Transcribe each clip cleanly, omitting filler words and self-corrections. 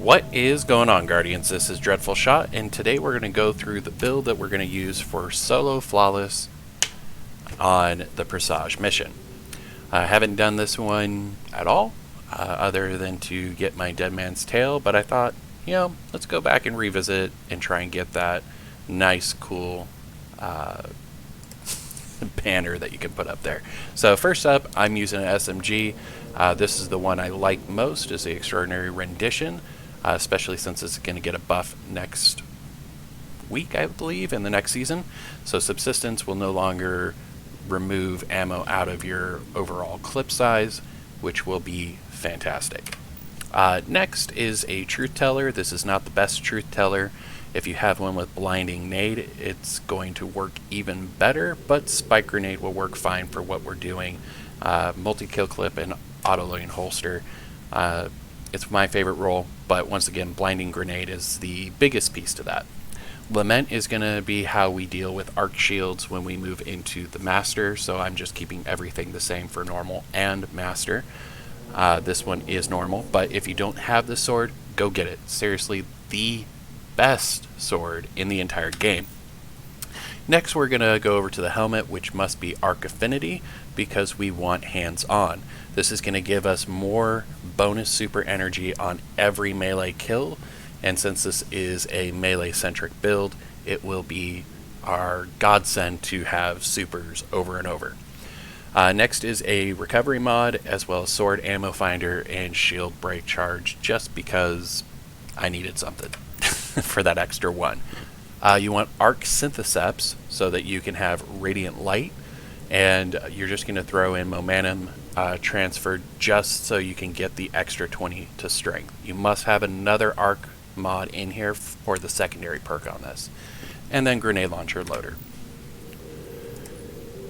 What is going on, Guardians? This is Dreadful Shot, and today we're going to go through the build that we're going to use for solo flawless on the Presage mission. I haven't done this one at all, other than to get my Dead Man's Tail, but I thought, let's go back and revisit and try and get that nice, cool banner that you can put up there. So first up, I'm using an SMG. This is the one I like most, is the Extraordinary Rendition. Especially since it's going to get a buff next week, I believe, in the next season. So Subsistence will no longer remove ammo out of your overall clip size, which will be fantastic. Next is a Truth Teller. This is not the best Truth Teller. If you have one with Blinding Nade, it's going to work even better, but Spike Grenade will work fine for what we're doing. Multi-kill clip and auto-loading holster. It's my favorite role, but once again, Blinding Grenade is the biggest piece to that. Lament is going to be how we deal with arc shields when we move into the Master, so I'm just keeping everything the same for normal and Master. This one is normal, but if you don't have the sword, go get it. Seriously, the best sword in the entire game. Next, we're going to go over to the helmet, which must be Arc Affinity, because we want hands-on. This is going to give us more bonus super energy on every melee kill, and since this is a melee-centric build, it will be our godsend to have supers over and over. Next is a recovery mod, as well as sword ammo finder and shield break charge, just because I needed something for that extra one. You want Arc Syntheseps so that you can have Radiant Light, and you're just going to throw in Momentum Transfer just so you can get the extra 20 to Strength. You must have another Arc mod in here for the secondary perk on this. And then Grenade Launcher Loader.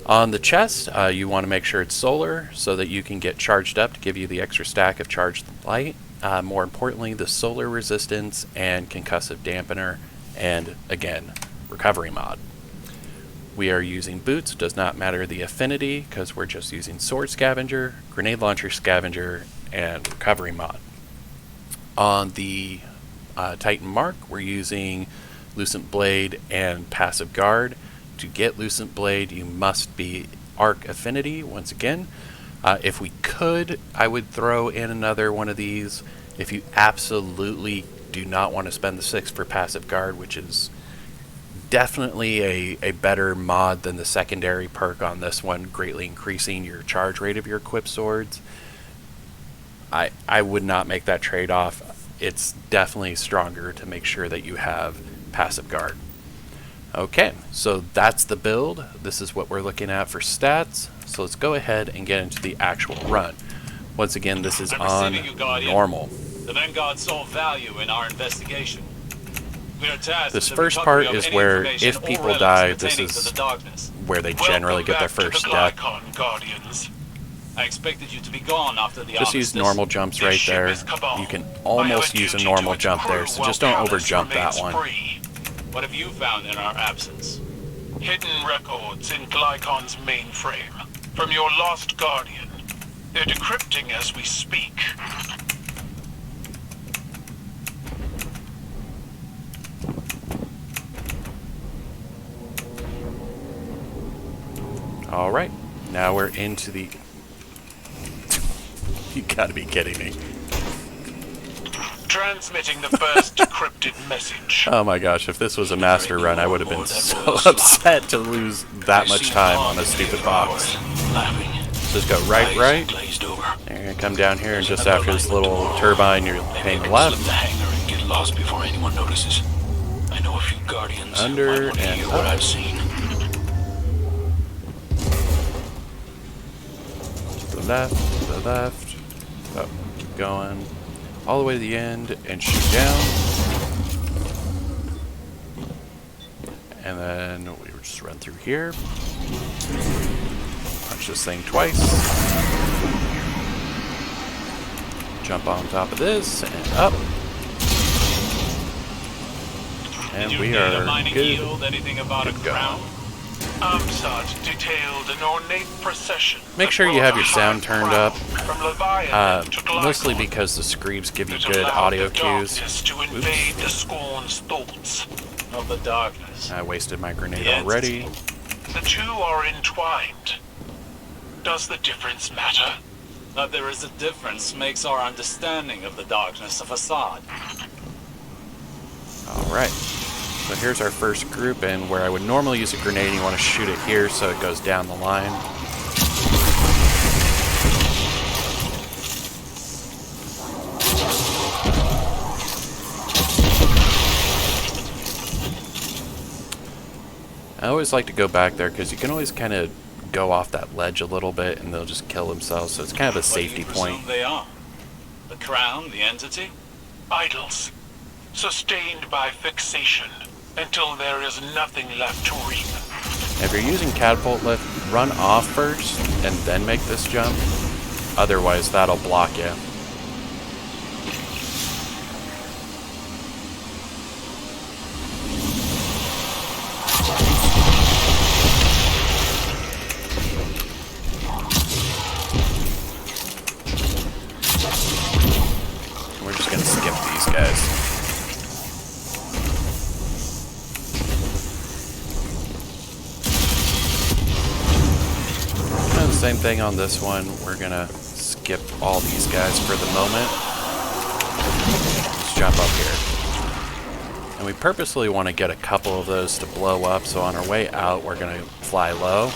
On the chest, you want to make sure it's solar so that you can get charged up to give you the extra stack of Charged Light. More importantly, the solar resistance and concussive dampener, and again, recovery mod. We are using boots, does not matter the affinity because we're just using sword scavenger, grenade launcher scavenger, and recovery mod. On the Titan Mark, we're using Lucent Blade and Passive Guard. To get Lucent Blade, you must be Arc Affinity once again. If we could, I would throw in another one of these. If you absolutely do not want to spend the 6 for Passive Guard, which is definitely a better mod than the secondary perk on this one, greatly increasing your charge rate of your equipped swords, I would not make that trade-off. It's definitely stronger to make sure that you have Passive Guard. Okay, so that's the build. This is what we're looking at for stats. So let's go ahead and get into the actual run. Once again, this is on normal. The Vanguard saw value in our investigation. This first part is where, if people die, this is where they generally get their first death. I expected you to be gone after the just use normal jumps right there. You can almost use a normal jump there, so just don't over jump that one. What have you found in our absence? Hidden records in Glycon's mainframe from your lost Guardian. They're decrypting as we speak. Alright, now we're into the... You gotta be kidding me. Transmitting the first decrypted message. Oh my gosh, if this was a master run, I would have been so upset to lose that much time on a stupid box. Just go right, and come down here, and just after this little turbine, you're paying left. Under and up. To the left, up, keep going, all the way to the end, and shoot down. And then we would just run through here. Punch this thing twice. Jump on top of this, and up. And we are good to go. Amsat detailed an ornate procession. Make sure you have your sound turned up, From Leviathan to mostly Glykon, because the screams give you that good allowed audio the cues. darkness to invade the Scorn's thoughts. Of the darkness. I wasted my grenade The already. The two are entwined. Does the difference matter? That there is a difference makes our understanding of the darkness a facade. Alright. So here's our first group, and where I would normally use a grenade, you want to shoot it here so it goes down the line. I always like to go back there because you can always kind of go off that ledge a little bit and they'll just kill themselves, so it's kind of a safety What do you point. presume they are? The crown, the entity? Idols, sustained by fixation, until there is nothing left to reap. If you're using catapult lift, run off first and then make this jump. Otherwise, that'll block you. We're just gonna skip these guys. And the same thing on this one. We're gonna skip all these guys for the moment. Let's jump up here. And we purposely want to get a couple of those to blow up, so on our way out we're gonna fly low.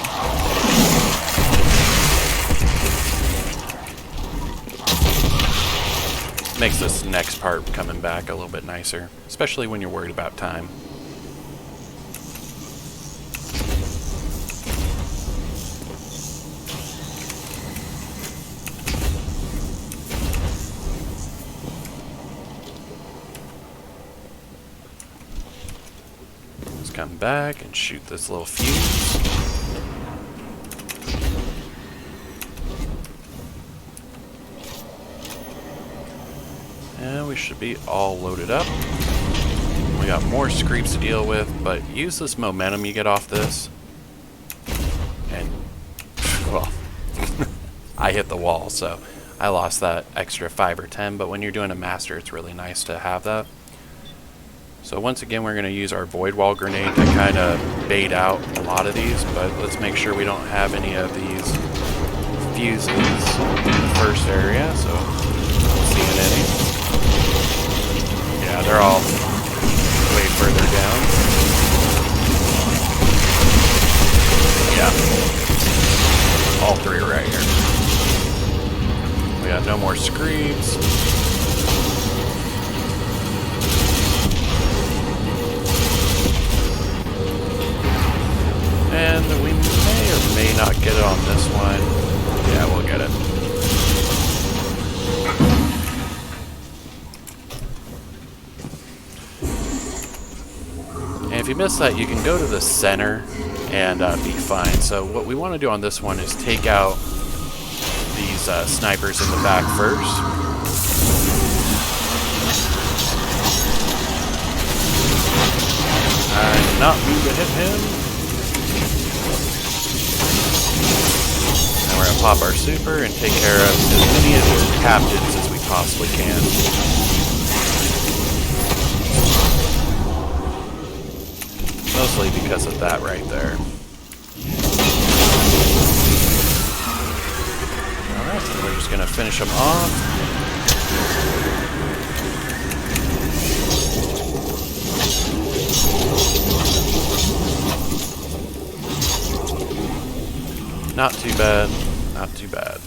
Makes this next part coming back a little bit nicer, especially when you're worried about time. Let's come back and shoot this little fuse. And we should be all loaded up. We got more screeps to deal with, but use this momentum you get off this. And, well, I hit the wall, so I lost that extra 5 or 10, but when you're doing a master, it's really nice to have that. So once again, we're going to use our void wall grenade to kind of bait out a lot of these, but let's make sure we don't have any of these fuses in the first area, so not seeing any. Yeah, they're all way further down. Yeah. All three are right here. We got no more screams. And we may or may not get it on this one. Yeah, we'll get it. And if you miss that, you can go to the center and be fine. So what we want to do on this one is take out these snipers in the back first. I did not mean to hit him. And we're going to pop our super and take care of as many of these captains as we possibly can. Mostly because of that right there. Alright, so we're just going to finish them off. Not too bad, not too bad.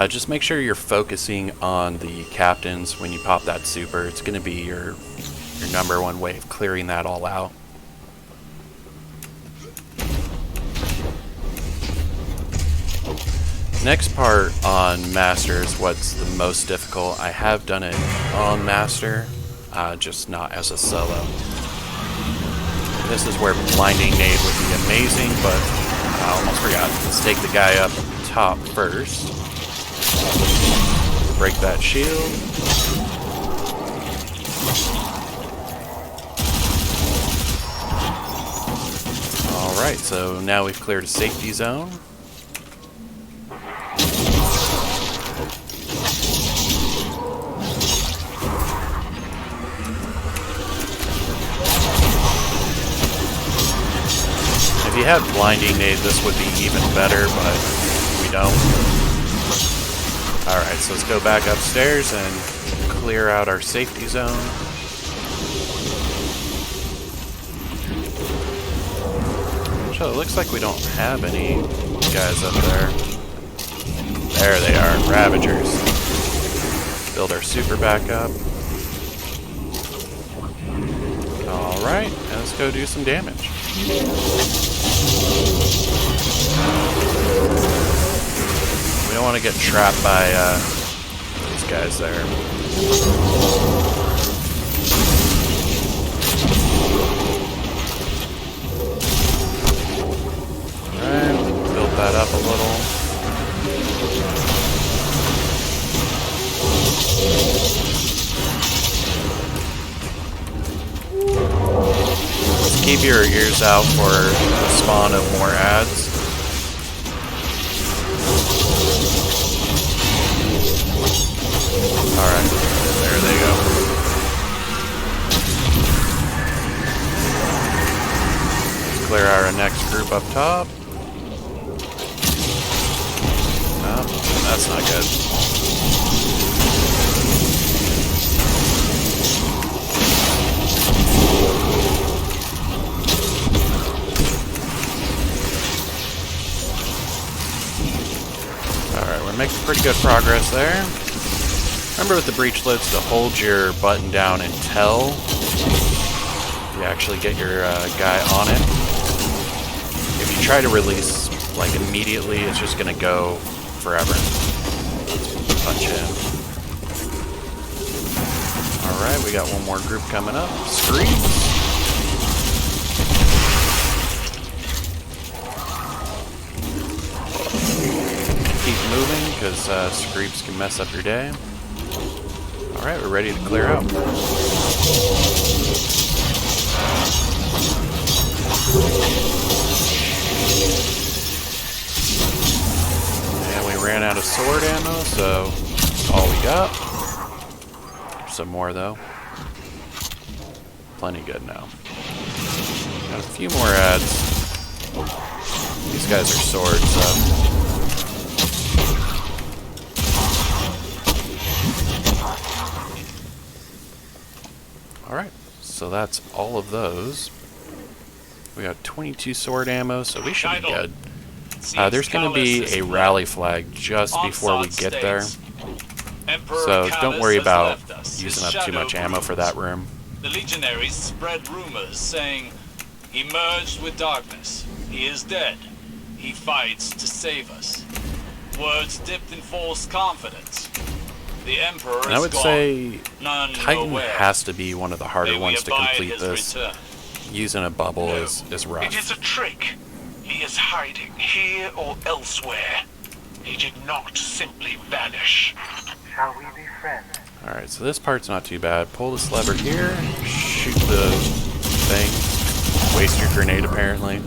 Just make sure you're focusing on the captains when you pop that super. It's going to be your number one way of clearing that all out. Next part on Master is what's the most difficult. I have done it on Master, just not as a solo. This is where blinding nade would be amazing, but I almost forgot. Let's take the guy up top first. Break that shield. Alright, so now we've cleared a safety zone. If you had blinding nade, this would be even better, but we don't. Alright, so let's go back upstairs and clear out our safety zone. So it looks like we don't have any guys up there. There they are, Ravagers. Build our super back up. Alright, and let's go do some damage. We don't want to get trapped by these guys there. Alright, build that up a little. Just keep your ears out for the spawn of more ads. Alright, there they go. Let's clear our next group up top. No, that's not good. Alright, we're making pretty good progress there. Remember with the breach loads to hold your button down until you actually get your guy on it. If you try to release like immediately, it's just going to go forever. Punch in. Alright, we got one more group coming up. Screams. Keep moving because screeps can mess up your day. Alright, we're ready to clear out. And we ran out of sword ammo, so that's all we got. Some more though. Plenty good now. Got a few more ads. These guys are swords, so. Alright, so that's all of those. We got 22 sword ammo, so we should be good. There's going to be a rally flag just before we get there. So don't worry about using up too much ammo for that room. The legionaries spread rumors saying, "He merged with darkness. He is dead. He fights to save us." Words dipped in false confidence. The Emperor is gone. I would say None Titan know where. has to be one of the harder ones to complete this. Return. Using a bubble is rough. It is a trick. He is hiding here or elsewhere. He did not simply vanish. Shall we be friends? Alright, so this part's not too bad. Pull this lever here, shoot the thing. Waste your grenade apparently.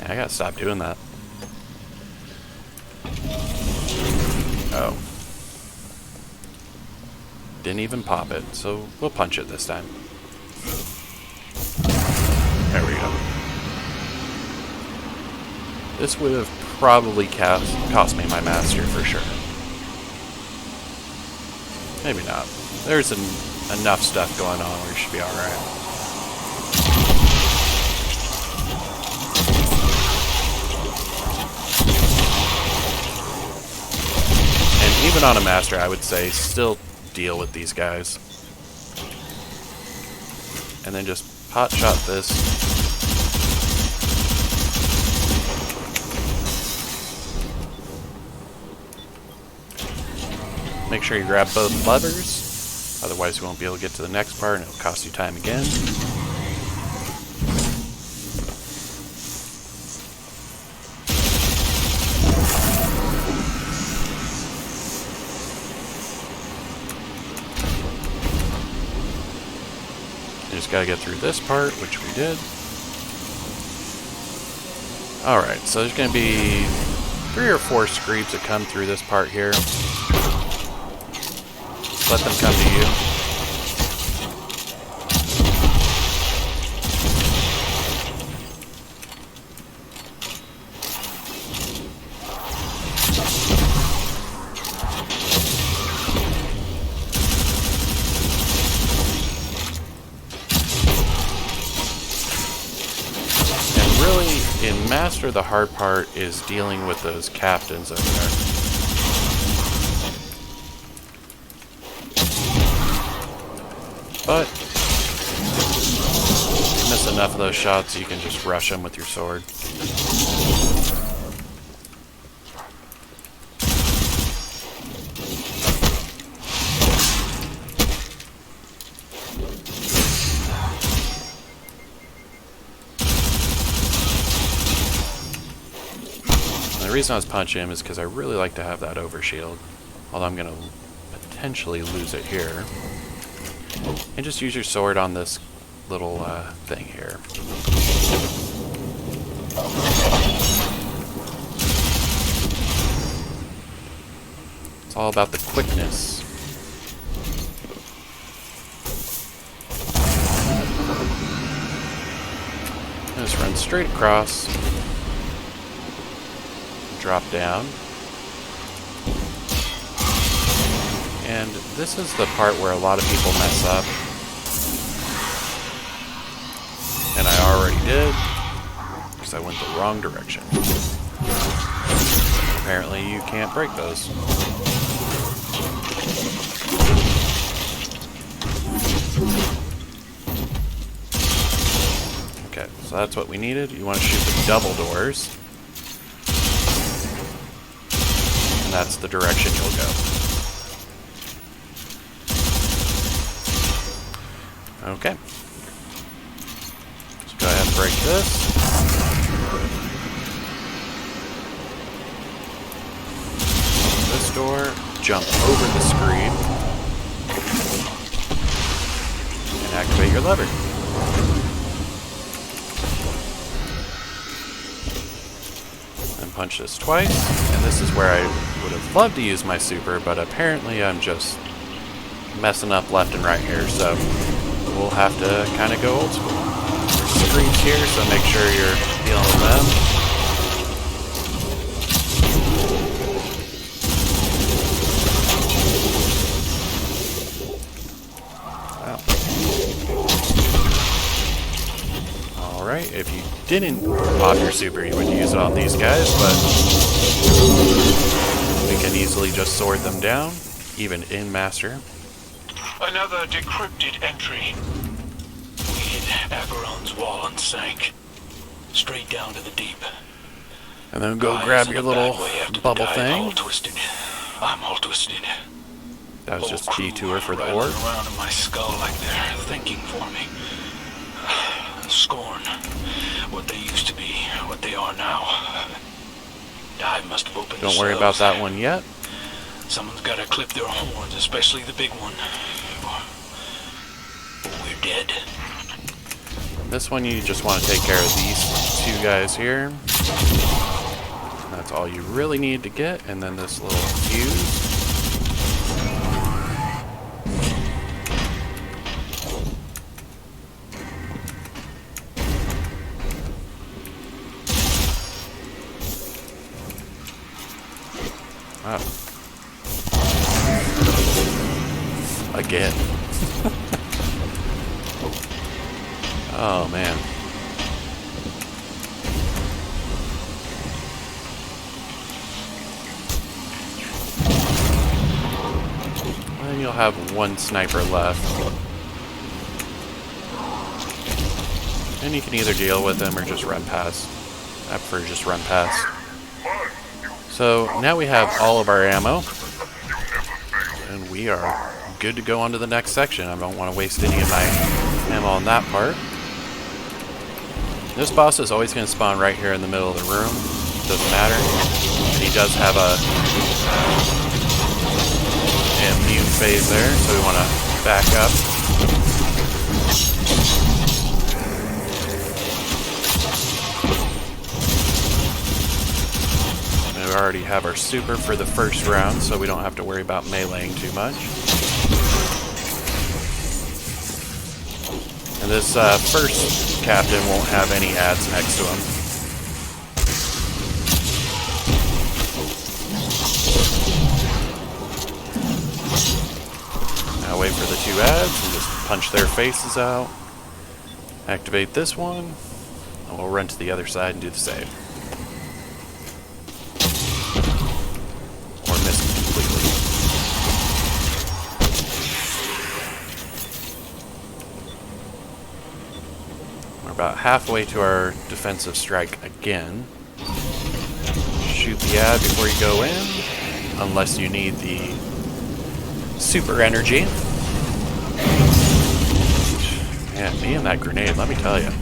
Yeah, I gotta stop doing that. Oh. Didn't even pop it, so we'll punch it this time. There we go. This would have probably cost me my master for sure. Maybe not. There's enough stuff going on where we should be alright. And even on a master, I would say still deal with these guys. And then just hot shot this. Make sure you grab both levers, otherwise you won't be able to get to the next part and it'll cost you time again. You just gotta get through this part, which we did. Alright, so there's going to be 3 or 4 screeps that come through this part here. Just let them come to you. In Master, the hard part is dealing with those captains over there. But you miss enough of those shots, you can just rush them with your sword. The reason I was punching him is because I really like to have that overshield, although I'm going to potentially lose it here. And just use your sword on this little thing here. It's all about the quickness. Just run straight across. Drop down. And this is the part where a lot of people mess up. And I already did, because I went the wrong direction. Apparently you can't break those. Okay, so that's what we needed. You want to shoot the double doors. That's the direction you'll go. Okay. Let's go ahead and break this. This door, jump over the screen, and activate your lever. And punch this twice, and this is where I would have loved to use my super, but apparently I'm just messing up left and right here, so we'll have to kind of go old school. There's screens here, so make sure you're dealing with them. Wow. Alright, if you didn't pop your super, you would use it on these guys, but we can easily just sword them down, even in Master. Another decrypted entry. We hit Acheron's wall and sank. Straight down to the deep. And then go grab your little bubble thing. All twisted. I'm all twisted. That was just G2er for the orc. Around in my skull like they're thinking for me. Scorn. What they used to be, what they are now. I must have opened. Don't worry about that one yet. Someone's got to clip their horns, especially the big one. We're dead. This one you just want to take care of these 2 guys here. That's all you really need to get, and then this little fuse. Wow. Again. Oh man. And you'll have 1 sniper left. And you can either deal with them or just run past. I prefer just run past. So now we have all of our ammo. And we are good to go on to the next section. I don't want to waste any of my ammo on that part. This boss is always going to spawn right here in the middle of the room. Doesn't matter. And he does have a immune phase there, so we want to back up. already have our super for the first round, so we don't have to worry about meleeing too much. And this first captain won't have any ads next to him. Now wait for the 2 ads and just punch their faces out. Activate this one, and we'll run to the other side and do the same. Or miss it completely. We're about halfway to our defensive strike again. Shoot the ad before you go in, unless you need the super energy. Man, me and that grenade, let me tell you,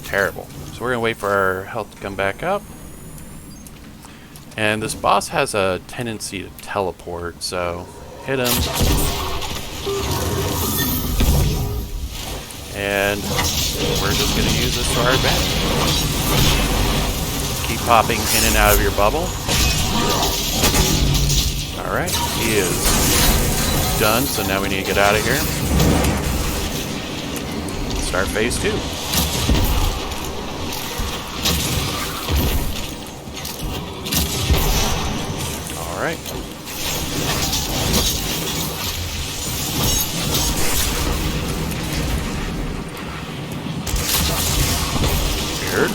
terrible. So we're gonna wait for our health to come back up. And this boss has a tendency to teleport, so hit him. And we're just gonna use this to our advantage. Keep popping in and out of your bubble. Alright, he is done, so now we need to get out of here. Start phase 2. Alright. Weird.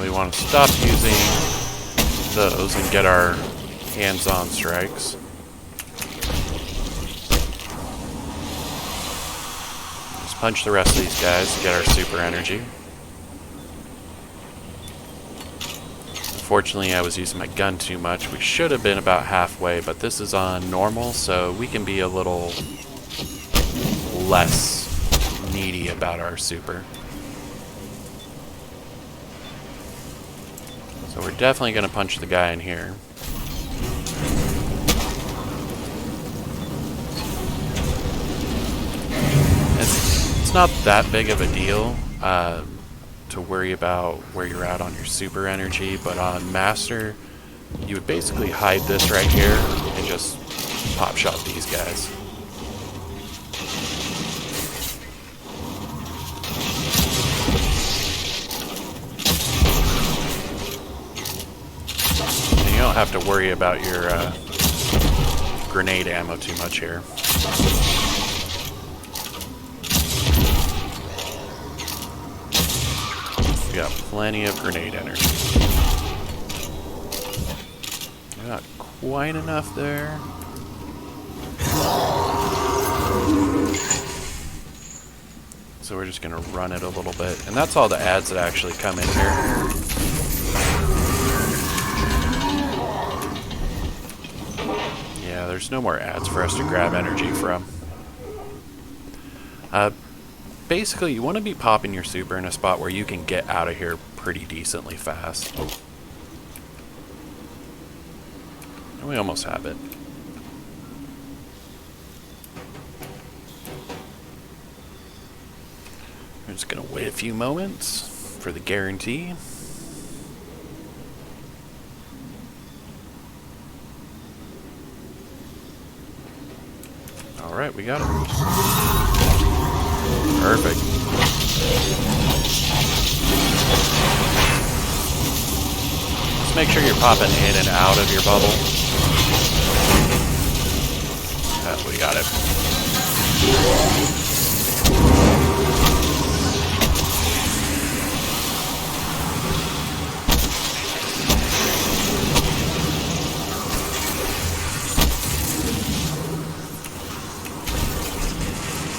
We want to stop using those and get our hands-on strikes. Just punch the rest of these guys to get our super energy. Unfortunately, I was using my gun too much. We should have been about halfway, but this is on normal, so we can be a little less needy about our super. So we're definitely going to punch the guy in here. It's not that big of a deal to worry about where you're at on your super energy, but on Master, you would basically hide this right here and just pop shot these guys. And you don't have to worry about your grenade ammo too much here. We got plenty of grenade energy. Not quite enough there. So we're just gonna run it a little bit. And that's all the ads that actually come in here. Yeah, there's no more ads for us to grab energy from. Basically, you want to be popping your super in a spot where you can get out of here pretty decently fast. And we almost have it. We're just going to wait a few moments for the guarantee. Alright, we got it. Perfect. Just make sure you're popping in and out of your bubble. We got it.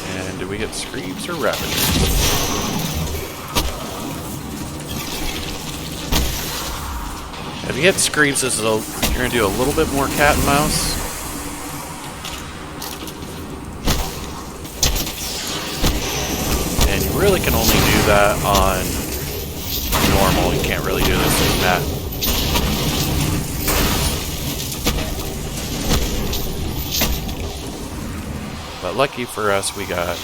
And do we get Screams or Ravagers? If you get Screams, this is you're going to do a little bit more cat and mouse. And you really can only do that on normal. You can't really do this in that. But lucky for us, we got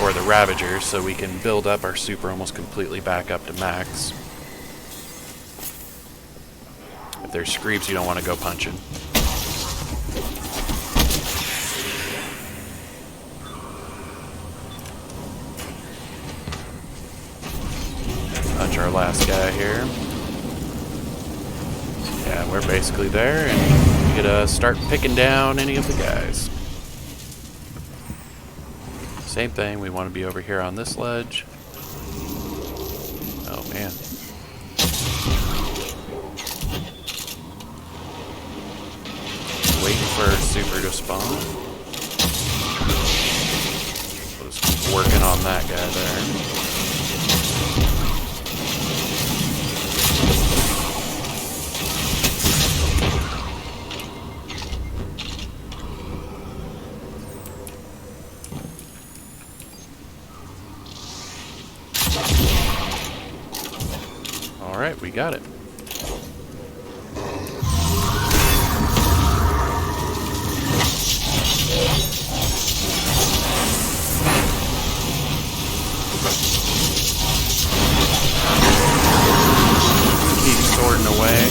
before the Ravagers so we can build up our super almost completely back up to max. If there's Screeps you don't want to go punching. Punch our last guy here. Yeah, we're basically there, and we could start picking down any of the guys. Same thing, we want to be over here on this ledge. Oh man. Waiting for our super to spawn. We'll just keep working on that guy there. Alright, we got it. Keep sorting away.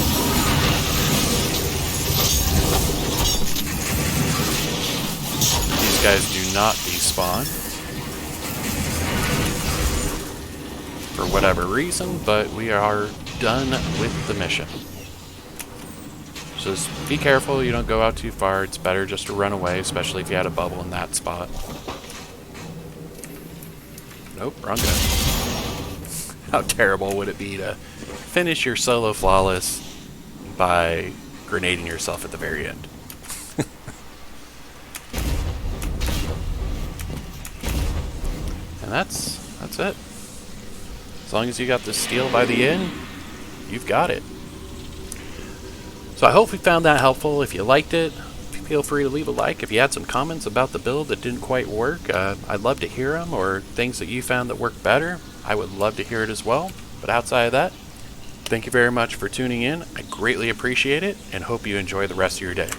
These guys do not despawn. For whatever reason, but we are done with the mission. So just be careful, you don't go out too far. It's better just to run away, especially if you had a bubble in that spot. Nope, wrong guy. How terrible would it be to finish your solo flawless by grenading yourself at the very end? And that's it. As long as you got the steel by the end, you've got it. So I hope you found that helpful. If you liked it, feel free to leave a like. If you had some comments about the build that didn't quite work, I'd love to hear them, or things that you found that worked better. I would love to hear it as well. But outside of that, thank you very much for tuning in. I greatly appreciate it, and hope you enjoy the rest of your day.